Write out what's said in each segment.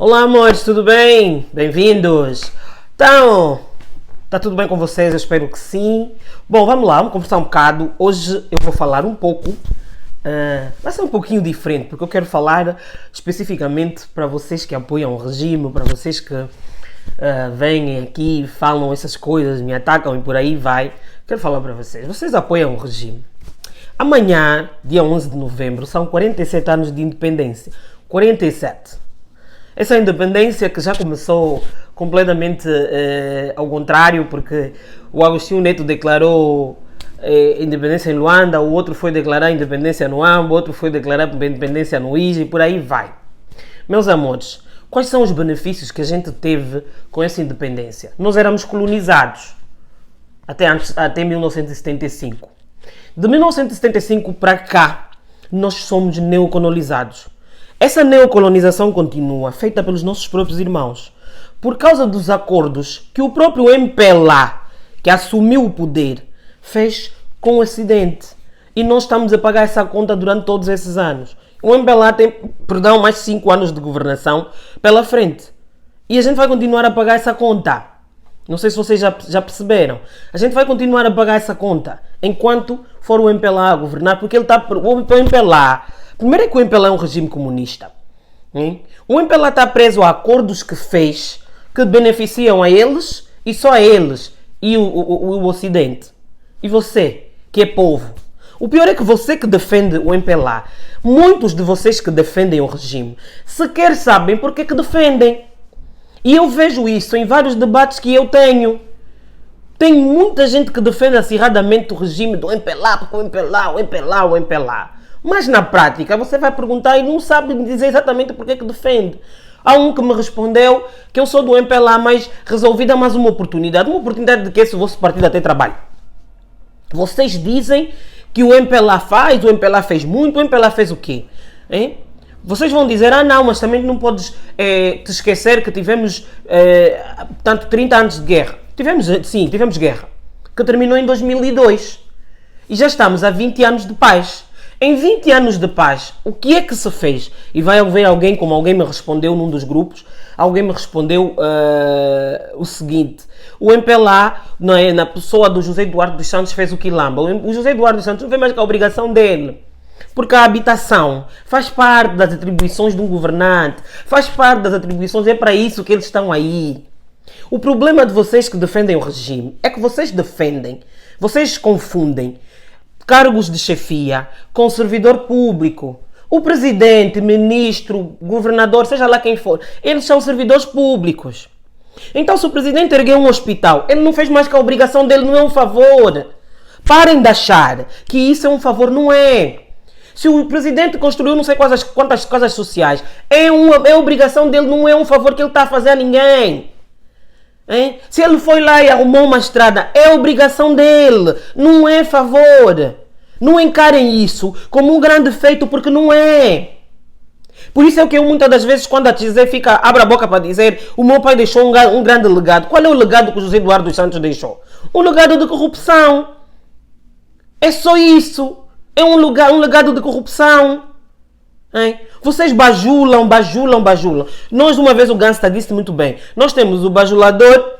Olá, amores, tudo bem? Bem-vindos! Então, está tudo bem com vocês? Eu espero que sim. Bom, vamos lá, vamos conversar um bocado. Hoje eu vou falar um pouco, vai ser um pouquinho diferente, porque eu quero falar especificamente para vocês que apoiam o regime, para vocês que vêm aqui, falam essas coisas, me atacam e por aí vai. Quero falar para vocês. Vocês apoiam o regime. Amanhã, dia 11 de novembro, são 47 anos de independência. 47. Essa independência que já começou completamente ao contrário, porque o Agostinho Neto declarou independência em Luanda, o outro foi declarar independência no Ambo, o outro foi declarar independência no Iji, e por aí vai. Meus amores, quais são os benefícios que a gente teve com essa independência? Nós éramos colonizados até 1975. De 1975 para cá, nós somos neocolonizados. Essa neocolonização continua, feita pelos nossos próprios irmãos, por causa dos acordos que o próprio MPLA, que assumiu o poder, fez com o Ocidente. E nós estamos a pagar essa conta durante todos esses anos. O MPLA tem, mais 5 anos de governação pela frente. E a gente vai continuar a pagar essa conta. Não sei se vocês já perceberam. A gente vai continuar a pagar essa conta enquanto for o MPLA a governar, porque o MPLA... Primeiro é que o MPLA é um regime comunista. O MPLA está preso a acordos que fez que beneficiam a eles e só a eles e o Ocidente. E você, que é povo. O pior é que você que defende o MPLA, muitos de vocês que defendem o regime, sequer sabem porque que defendem. E eu vejo isso em vários debates que eu tenho. Tem muita gente que defende acirradamente o regime do MPLA, porque o MPLA. Mas na prática você vai perguntar e não sabe dizer exatamente porque que defende. Há um que me respondeu que eu sou do MPLA, mas resolvi dar mais uma oportunidade. Uma oportunidade de que esse vosso partido até trabalha. Vocês dizem que o MPLA fez muito, o MPLA fez o quê? Hein? Vocês vão dizer, não, mas também não podes te esquecer que tivemos 30 anos de guerra. Tivemos guerra, que terminou em 2002. E já estamos há 20 anos de paz. Em 20 anos de paz, o que é que se fez? E vai haver alguém, como alguém me respondeu num dos grupos, alguém me respondeu o seguinte: o MPLA, na pessoa do José Eduardo dos Santos, fez o quilamba. O José Eduardo dos Santos não fez mais que a obrigação dele. Porque a habitação faz parte das atribuições de um governante, faz parte das atribuições, é para isso que eles estão aí. O problema de vocês que defendem o regime é que vocês confundem cargos de chefia com servidor público. O presidente, ministro, governador, seja lá quem for, eles são servidores públicos. Então, se o presidente ergueu um hospital, ele não fez mais que a obrigação dele, não é um favor. Parem de achar que isso é um favor, não é. Se o presidente construiu não sei quantas casas sociais, é obrigação dele, não é um favor que ele está a fazer a ninguém. Hein? Se ele foi lá e arrumou uma estrada, é obrigação dele, não é favor. Não encarem isso como um grande feito, porque não é. Por isso é que eu muitas das vezes, quando a Tizé abre a boca para dizer o meu pai deixou um grande legado. Qual é o legado que o José Eduardo dos Santos deixou? Um legado de corrupção. É só isso. É um legado de corrupção. Hein? Vocês bajulam. Nós, uma vez, o Gangsta disse muito bem, nós temos o bajulador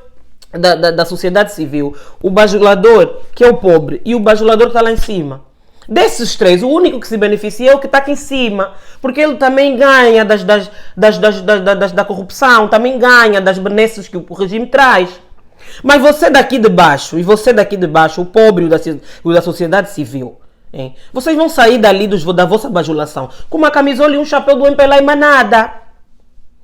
da sociedade civil, o bajulador que é o pobre e o bajulador que está lá em cima. Desses três, o único que se beneficia é o que está aqui em cima, porque ele também ganha da corrupção, também ganha das benesses que o regime traz. Mas você daqui de baixo, o pobre e o da sociedade civil, hein? Vocês vão sair dali da vossa bajulação com uma camisola e um chapéu do MPLA e mais nada.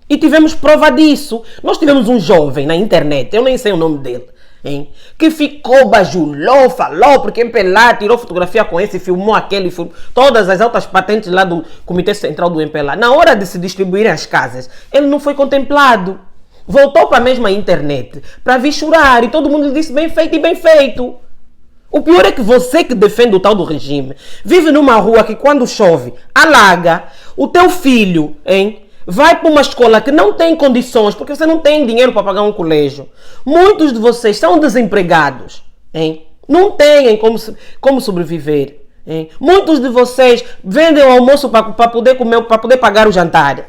E tivemos prova disso. Nós tivemos um jovem na internet, eu nem sei o nome dele, hein, que ficou, bajulou, falou, porque MPLA tirou fotografia com esse, filmou aquele, todas as altas patentes lá do Comitê Central do MPLA. Na hora de se distribuírem as casas, ele não foi contemplado. Voltou para a mesma internet para vir chorar e todo mundo lhe disse bem feito e bem feito. O pior é que você que defende o tal do regime vive numa rua que quando chove alaga, o teu filho, hein, vai para uma escola que não tem condições, porque você não tem dinheiro para pagar um colégio. Muitos de vocês são desempregados, hein? Não têm como sobreviver. Hein? Muitos de vocês vendem o almoço para poder comer, para poder pagar o jantar.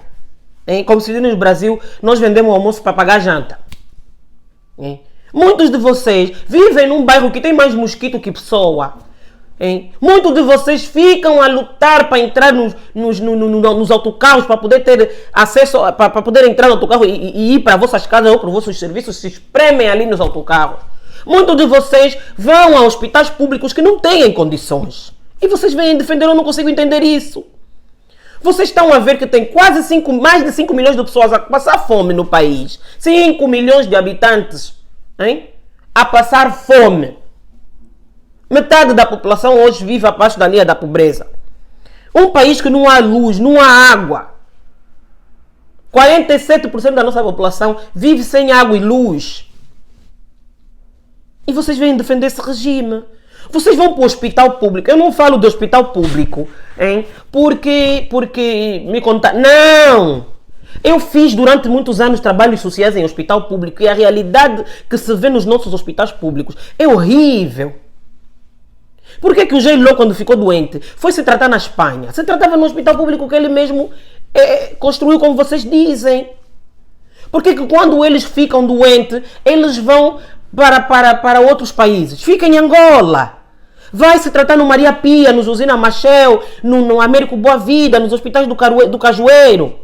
Hein? Como se diz no Brasil, nós vendemos o almoço para pagar a janta. Hein? Muitos de vocês vivem num bairro que tem mais mosquito que pessoa. Hein? Muitos de vocês ficam a lutar para entrar nos autocarros, para poder ter acesso, para poder entrar no autocarro e ir para vossas casas ou para os vossos serviços, se espremem ali nos autocarros. Muitos de vocês vão a hospitais públicos que não têm condições. E vocês vêm defender, eu não consigo entender isso. Vocês estão a ver que tem mais de 5 milhões de pessoas a passar fome no país. 5 milhões de habitantes, hein? A passar fome. Metade da população hoje vive abaixo da linha da pobreza. Um país que não há luz, não há água. 47% da nossa população vive sem água e luz. E vocês vêm defender esse regime. Vocês vão para o hospital público. Eu não falo do hospital público, hein? Porque me contaram. Não! Eu fiz durante muitos anos trabalhos sociais em hospital público e a realidade que se vê nos nossos hospitais públicos é horrível. Por que o J-Lo, quando ficou doente, foi se tratar na Espanha? Se tratava no hospital público que ele mesmo construiu, como vocês dizem. Por que quando eles ficam doentes, eles vão para outros países? Fica em Angola. Vai se tratar no Maria Pia, no Josina Machel, no Américo Boa Vida, nos hospitais do Cajueiro.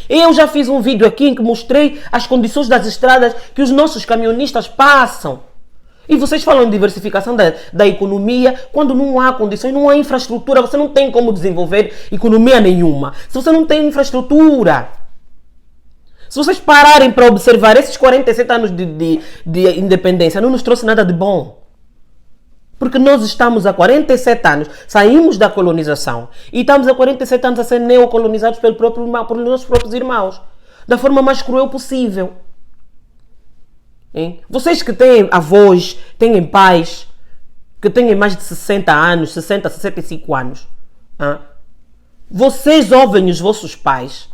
Eu já fiz um vídeo aqui em que mostrei as condições das estradas que os nossos caminhonistas passam. E vocês falam de diversificação da economia, quando não há condições, não há infraestrutura, você não tem como desenvolver economia nenhuma. Se você não tem infraestrutura. Se vocês pararem para observar esses 47 anos de independência, não nos trouxe nada de bom. Porque nós estamos há 47 anos, saímos da colonização e estamos há 47 anos a ser neocolonizados pelos nossos próprios irmãos. Da forma mais cruel possível. Hein? Vocês que têm avós, têm pais, que têm mais de 60 anos, 60, 65 anos. Hein? Vocês ouvem os vossos pais,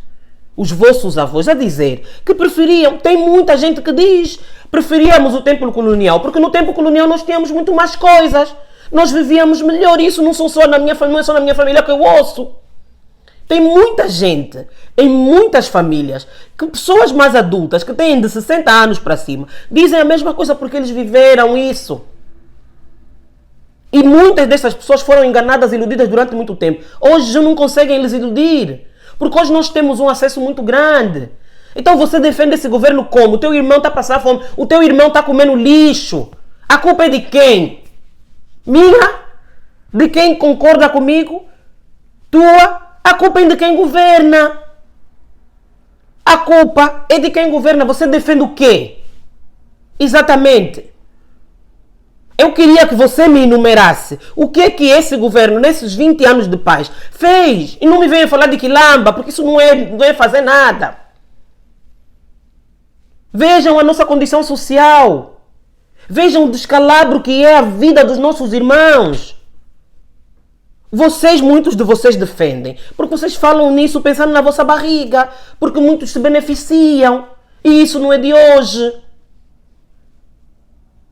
os vossos avós a dizer que preferiam, tem muita gente que diz, preferíamos o tempo colonial, porque no tempo colonial nós tínhamos muito mais coisas, nós vivíamos melhor, isso não são só na minha família, não é só na minha família que eu ouço. Tem muita gente, em muitas famílias, que pessoas mais adultas, que têm de 60 anos para cima, dizem a mesma coisa porque eles viveram isso. E muitas dessas pessoas foram enganadas, iludidas durante muito tempo. Hoje já não conseguem lhes iludir. Porque hoje nós temos um acesso muito grande. Então você defende esse governo como? O teu irmão está a passar fome, o teu irmão está comendo lixo. A culpa é de quem? Minha? De quem concorda comigo? Tua? A culpa é de quem governa. A culpa é de quem governa. Você defende o quê? Exatamente. Eu queria que você me enumerasse o que é que esse governo, nesses 20 anos de paz, fez. E não me venha falar de quilamba, porque isso não é fazer nada. Vejam a nossa condição social. Vejam o descalabro que é a vida dos nossos irmãos. Muitos de vocês defendem, porque vocês falam nisso pensando na vossa barriga, porque muitos se beneficiam, e isso não é de hoje.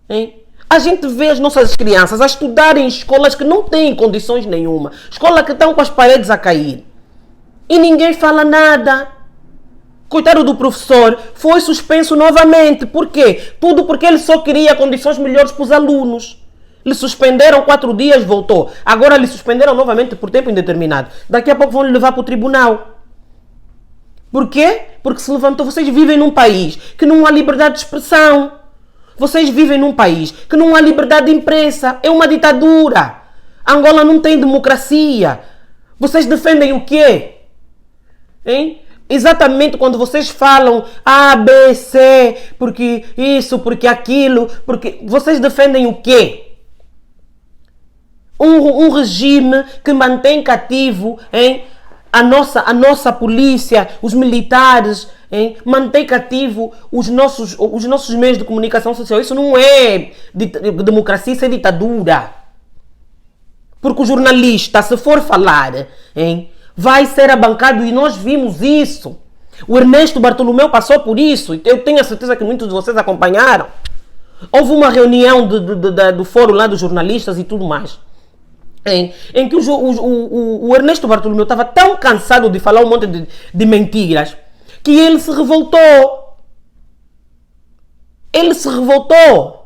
Hein? A gente vê as nossas crianças a estudarem em escolas que não têm condições nenhuma, escolas que estão com as paredes a cair, e ninguém fala nada. Coitado do professor, foi suspenso novamente. Por quê? Tudo porque ele só queria condições melhores para os alunos. Lhe suspenderam 4 dias, voltou. Agora lhe suspenderam novamente por tempo indeterminado. Daqui a pouco vão lhe levar para o tribunal. Por quê? Porque se levantou. Vocês vivem num país que não há liberdade de expressão. Vocês vivem num país que não há liberdade de imprensa. É uma ditadura. Angola não tem democracia. Vocês defendem o quê? Hein? Exatamente quando vocês falam A, B, C, porque isso, porque aquilo, porque vocês defendem o quê? Um regime que mantém cativo, hein, a nossa polícia, os militares, hein, mantém cativo os nossos meios de comunicação social. Isso não é democracia, isso é ditadura. Porque o jornalista, se for falar, hein, vai ser abancado, e nós vimos isso. O Ernesto Bartolomeu passou por isso, e eu tenho a certeza que muitos de vocês acompanharam. Houve uma reunião do fórum lá dos jornalistas e tudo mais. em que o Ernesto Bartolomeu estava tão cansado de falar um monte de mentiras que ele se revoltou. Ele se revoltou.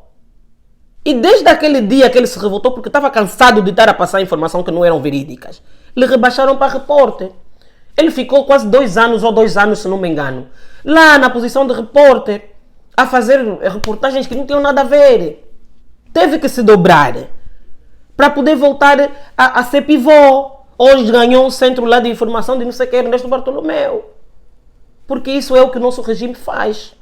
E desde aquele dia que ele se revoltou, porque estava cansado de estar a passar informação que não eram verídicas, lhe rebaixaram para repórter. Ele ficou quase 2 anos ou 2 anos, se não me engano, lá na posição de repórter, a fazer reportagens que não tinham nada a ver. Teve que se dobrar para poder voltar a ser pivô. Hoje ganhou um centro lá de informação de não sei o que, Ernesto Bartolomeu. Porque isso é o que o nosso regime faz.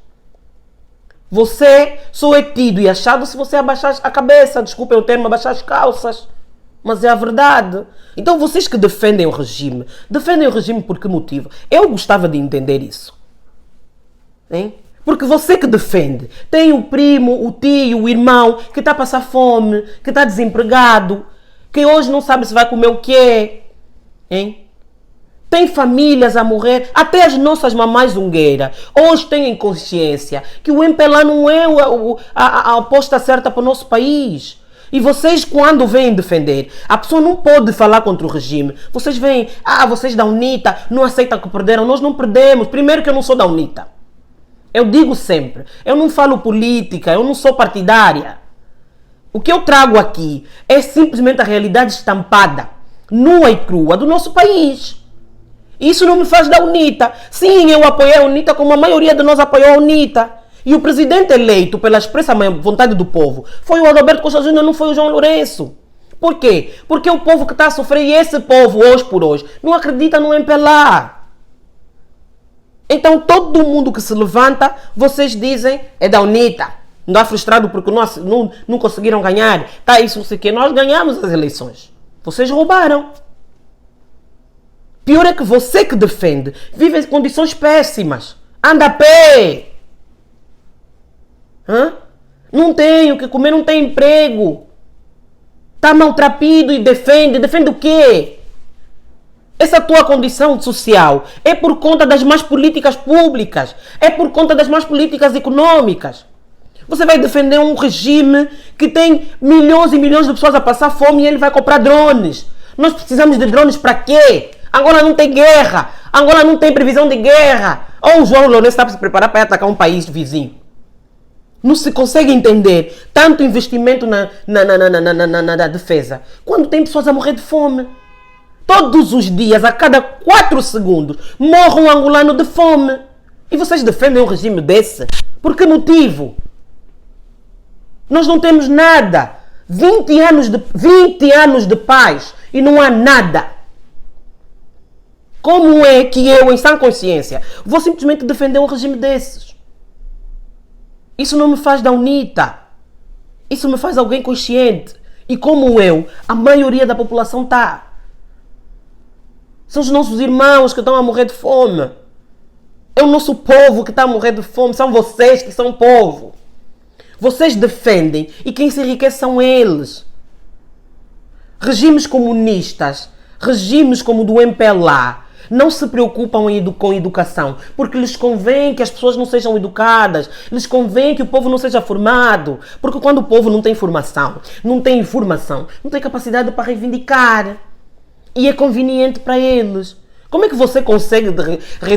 Você só é tido e achado se você abaixar a cabeça. Desculpem o termo, abaixar as calças. Mas é a verdade. Então vocês que defendem o regime por que motivo? Eu gostava de entender isso. Hein? Porque você que defende, tem o primo, o tio, o irmão que está a passar fome, que está desempregado, que hoje não sabe se vai comer o quê. Hein? Tem famílias a morrer, até as nossas mamães zungueiras hoje têm consciência que o MPLA não é a aposta certa para o nosso país. E vocês, quando vêm defender, a pessoa não pode falar contra o regime. Vocês vêm, vocês da UNITA não aceitam que perderam. Nós não perdemos. Primeiro que eu não sou da UNITA. Eu digo sempre, eu não falo política, eu não sou partidária. O que eu trago aqui é simplesmente a realidade estampada, nua e crua do nosso país. Isso não me faz da UNITA. Sim, eu apoiei a UNITA como a maioria de nós apoiou a UNITA. E o presidente eleito pela expressa vontade do povo foi o Adalberto Costa Júnior, não foi o João Lourenço. Por quê? Porque o povo que está a sofrer, e esse povo, hoje por hoje, não acredita no MPLA. Então todo mundo que se levanta, vocês dizem, é da UNITA. Não está frustrado porque não conseguiram ganhar. Tá, isso, não sei o quê. Nós ganhamos as eleições. Vocês roubaram. Pior é que você que defende vive em condições péssimas. Anda a pé. Não tem o que comer, não tem emprego. Está maltrapilho e defende. Defende o quê? Essa tua condição social é por conta das más políticas públicas. É por conta das más políticas econômicas. Você vai defender um regime que tem milhões e milhões de pessoas a passar fome e ele vai comprar drones. Nós precisamos de drones para quê? Angola não tem guerra. Angola não tem previsão de guerra. Ou o João Lourenço está para se preparar para atacar um país vizinho. Não se consegue entender tanto investimento na defesa quando tem pessoas a morrer de fome. Todos os dias, a cada 4 segundos, morre um angolano de fome. E vocês defendem um regime desse? Por que motivo? Nós não temos nada. 20 anos de paz e não há nada. Como é que eu, em sã consciência, vou simplesmente defender um regime desses? Isso não me faz da UNITA. Isso me faz alguém consciente. E como eu, a maioria da população está. São os nossos irmãos que estão a morrer de fome. É o nosso povo que está a morrer de fome. São vocês que são povo. Vocês defendem e quem se enriquece são eles. Regimes comunistas, regimes como o do MPLA, não se preocupam com educação, porque lhes convém que as pessoas não sejam educadas, lhes convém que o povo não seja formado, porque quando o povo não tem formação, não tem informação, não tem capacidade para reivindicar, e é conveniente para eles. Como é que você consegue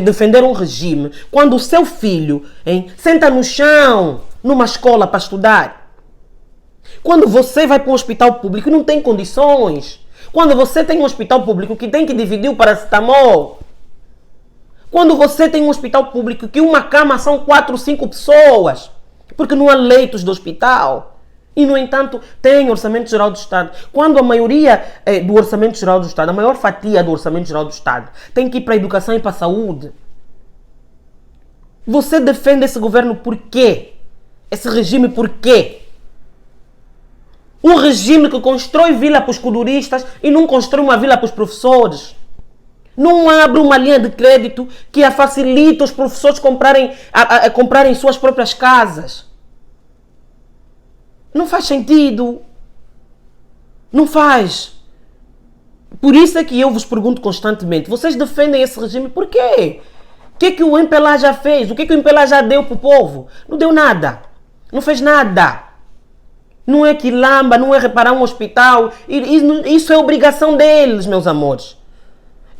defender um regime quando o seu filho senta no chão numa escola para estudar? Quando você vai para um hospital público e não tem condições? Quando você tem um hospital público que tem que dividir o paracetamol? Quando você tem um hospital público que uma cama são 4 ou 5 pessoas? Porque não há leitos do hospital. E, no entanto, tem Orçamento Geral do Estado. Quando a maioria do Orçamento Geral do Estado, a maior fatia do Orçamento Geral do Estado, tem que ir para a educação e para a saúde. Você defende esse governo por quê? Esse regime por quê? Um regime que constrói vila para os coduristas e não constrói uma vila para os professores. Não abre uma linha de crédito que facilita os professores comprarem suas próprias casas. Não faz sentido. Não faz. Por isso é que eu vos pergunto constantemente, vocês defendem esse regime por quê? O que é que o MPLA já fez? O que é que o MPLA já deu para o povo? Não deu nada. Não fez nada. Não é quilamba, não é reparar um hospital. Isso é obrigação deles, meus amores.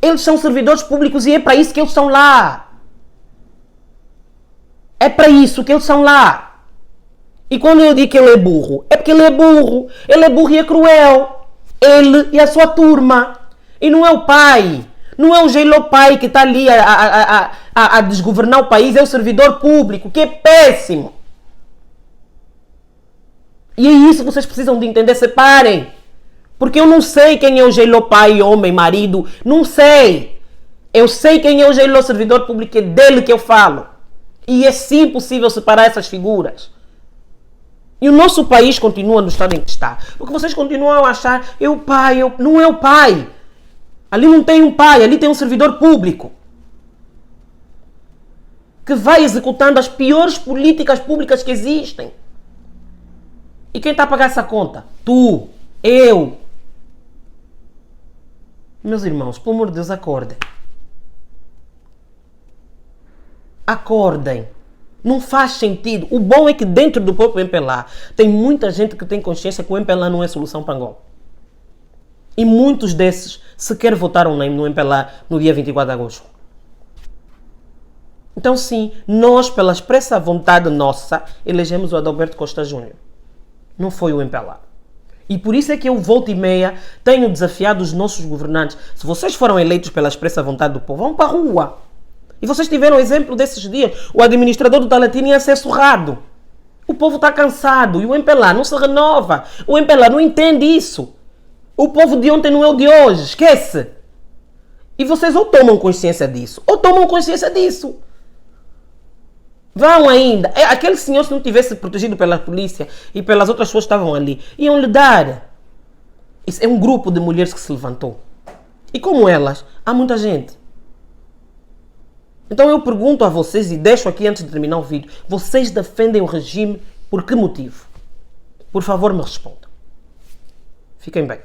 Eles são servidores públicos e é para isso que eles estão lá. É para isso que eles estão lá. E quando eu digo que ele é burro, é porque ele é burro. Ele é burro e é cruel. Ele e a sua turma. E não é o pai. Não é o Geilo pai que está ali a desgovernar o país. É o servidor público, que é péssimo. E é isso que vocês precisam de entender. Separem. Porque eu não sei quem é o Geilo pai, homem, marido. Não sei. Eu sei quem é o Geilo servidor público. É dele que eu falo. E é sim possível separar essas figuras. E o nosso país continua no estado em que está. Porque vocês continuam a achar, não é o pai. Ali não tem um pai, ali tem um servidor público. Que vai executando as piores políticas públicas que existem. E quem está a pagar essa conta? Tu, eu. Meus irmãos, pelo amor de Deus, acordem. Acordem. Não faz sentido. O bom é que dentro do próprio MPLA tem muita gente que tem consciência que o MPLA não é solução para Angola. E muitos desses sequer votaram no MPLA no dia 24 de agosto. Então sim, nós, pela expressa vontade nossa, elegemos o Adalberto Costa Júnior. Não foi o MPLA. E por isso é que eu, volta e meia, tenho desafiado os nossos governantes. Se vocês foram eleitos pela expressa vontade do povo, vão para a rua. E vocês tiveram exemplo desses dias. O administrador do Talatini ia ser surrado. O povo está cansado. E o MPLA não se renova. O MPLA não entende isso. O povo de ontem não é o de hoje. Esquece. E vocês ou tomam consciência disso, ou tomam consciência disso. Vão ainda. Aquele senhor, se não tivesse protegido pela polícia e pelas outras pessoas que estavam ali, iam lhe dar. Isso é um grupo de mulheres que se levantou. E como elas, há muita gente. Então eu pergunto a vocês e deixo aqui antes de terminar o vídeo. Vocês defendem o regime por que motivo? Por favor, me respondam. Fiquem bem.